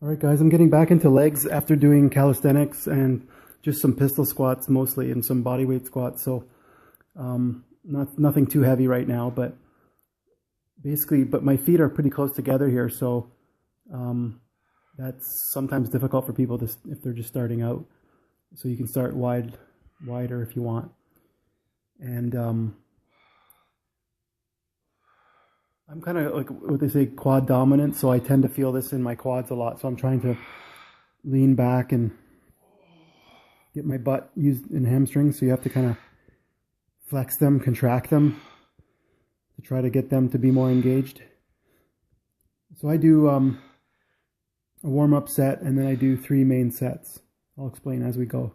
All right, guys, I'm getting back into legs after doing calisthenics and just some pistol squats mostly and some body weight squats. So nothing too heavy right now, but basically, but my feet are pretty close together here. So that's sometimes difficult for people if they're just starting out. So you can start wider if you want. And I'm kind of like what they say, quad dominant, so I tend to feel this in my quads a lot. So I'm trying to lean back and get my butt used in hamstrings. So you have to kind of flex them, contract them to try to get them to be more engaged. So I do a warm-up set, and then I do 3 main sets. I'll explain as we go.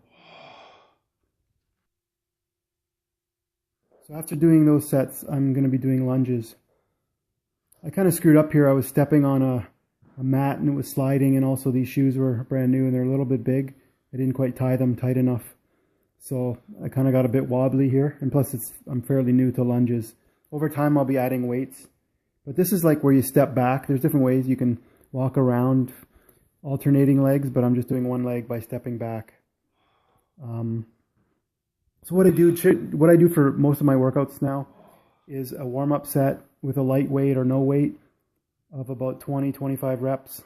So after doing those sets, I'm going to be doing lunges. I kind of screwed up here. I was stepping on a mat and it was sliding, and also these shoes were brand new and they're a little bit big. I didn't quite tie them tight enough. So I kind of got a bit wobbly here, and plus I'm fairly new to lunges. Over time I'll be adding weights. But this is like where you step back. There's different ways you can walk around alternating legs, but I'm just doing one leg by stepping back. So what I do for most of my workouts now is a warm-up set with a light weight or no weight of about 20-25 reps.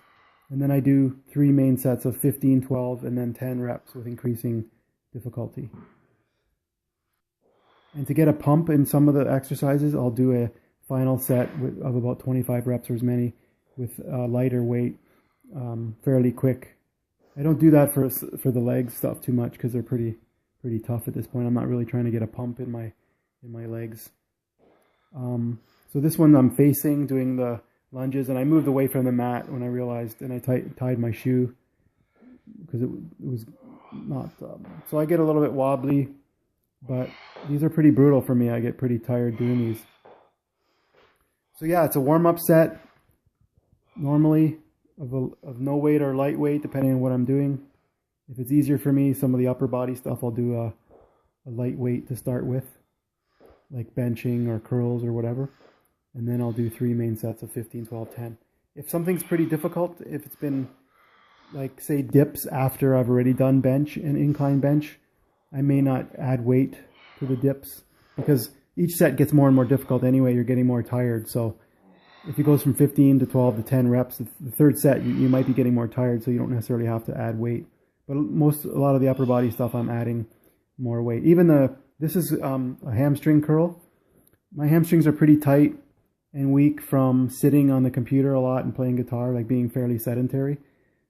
And then I do 3 main sets of 15, 12, and then 10 reps with increasing difficulty. And to get a pump in some of the exercises, I'll do a final set of about 25 reps or as many with a lighter weight fairly quick. I don't do that for the leg stuff too much because they're pretty tough at this point. I'm not really trying to get a pump in my legs. So this one I'm facing, doing the lunges, and I moved away from the mat when I realized, and I tied my shoe because it was not, so I get a little bit wobbly, but these are pretty brutal for me. I get pretty tired doing these. So yeah, it's a warm-up set, normally of no weight or light weight, depending on what I'm doing. If it's easier for me, some of the upper body stuff, I'll do a light weight to start with, like benching or curls or whatever. And then I'll do 3 main sets of 15, 12, 10. If something's pretty difficult, if it's been like say dips after I've already done bench and incline bench, I may not add weight to the dips because each set gets more and more difficult anyway. You're getting more tired. So if it goes from 15 to 12 to 10 reps, the third set, you might be getting more tired, so you don't necessarily have to add weight. But a lot of the upper body stuff, I'm adding more weight. Even this is a hamstring curl. My hamstrings are pretty tight and weak from sitting on the computer a lot and playing guitar, like being fairly sedentary.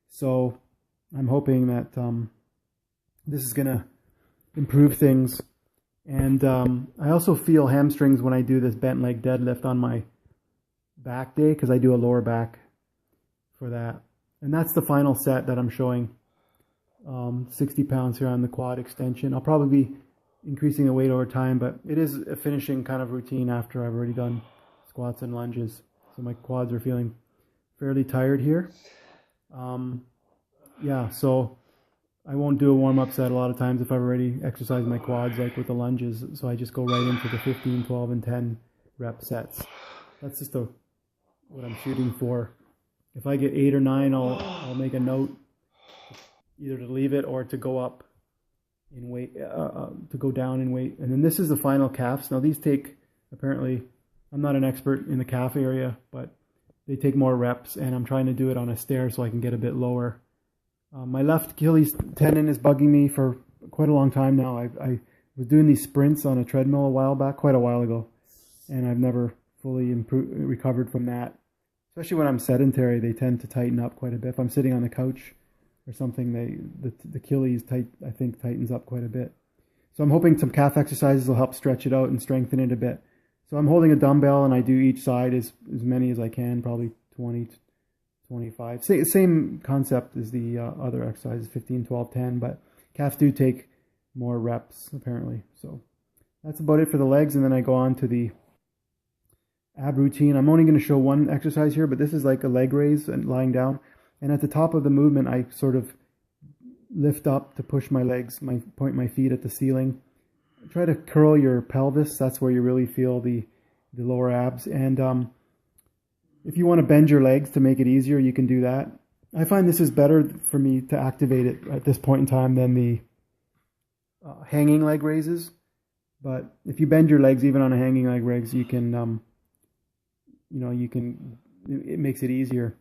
So I'm hoping that this is going to improve things. And I also feel hamstrings when I do this bent leg deadlift on my back day, because I do a lower back for that. And that's the final set that I'm showing. 60 pounds here on the quad extension. I'll probably be increasing the weight over time, but it is a finishing kind of routine after I've already done squats and lunges. So my quads are feeling fairly tired here. Yeah, so I won't do a warm-up set a lot of times if I've already exercised my quads, like with the lunges. So I just go right into the 15, 12, and 10 rep sets. That's just what I'm shooting for. If I get 8 or 9, I'll make a note either to leave it or to go up in weight, to go down in weight. And then this is the final calves. Now these take, apparently, I'm not an expert in the calf area, but they take more reps, and I'm trying to do it on a stair so I can get a bit lower. My left Achilles tendon is bugging me for quite a long time now. I was doing these sprints on a treadmill a while back, quite a while ago, and I've never fully recovered from that. Especially when I'm sedentary, they tend to tighten up quite a bit. If I'm sitting on the couch or something, the Achilles I think tightens up quite a bit. So I'm hoping some calf exercises will help stretch it out and strengthen it a bit. So I'm holding a dumbbell, and I do each side as many as I can, probably 20 to 25. Same concept as the other exercises, 15, 12, 10, but calves do take more reps apparently. So that's about it for the legs, and then I go on to the ab routine. I'm only going to show one exercise here, but this is like a leg raise and lying down. And at the top of the movement, I sort of lift up to push my legs, point my feet at the ceiling. Try to curl your pelvis. That's where you really feel the lower abs. And if you want to bend your legs to make it easier, you can do that. I find this is better for me to activate it at this point in time than the hanging leg raises. But if you bend your legs even on a hanging leg raise, you can, it makes it easier.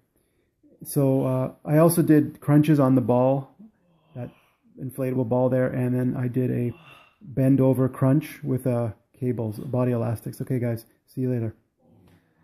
So I also did crunches on the ball, that inflatable ball there, and then I did a bend over crunch with cables, body elastics. Okay, guys, see you later.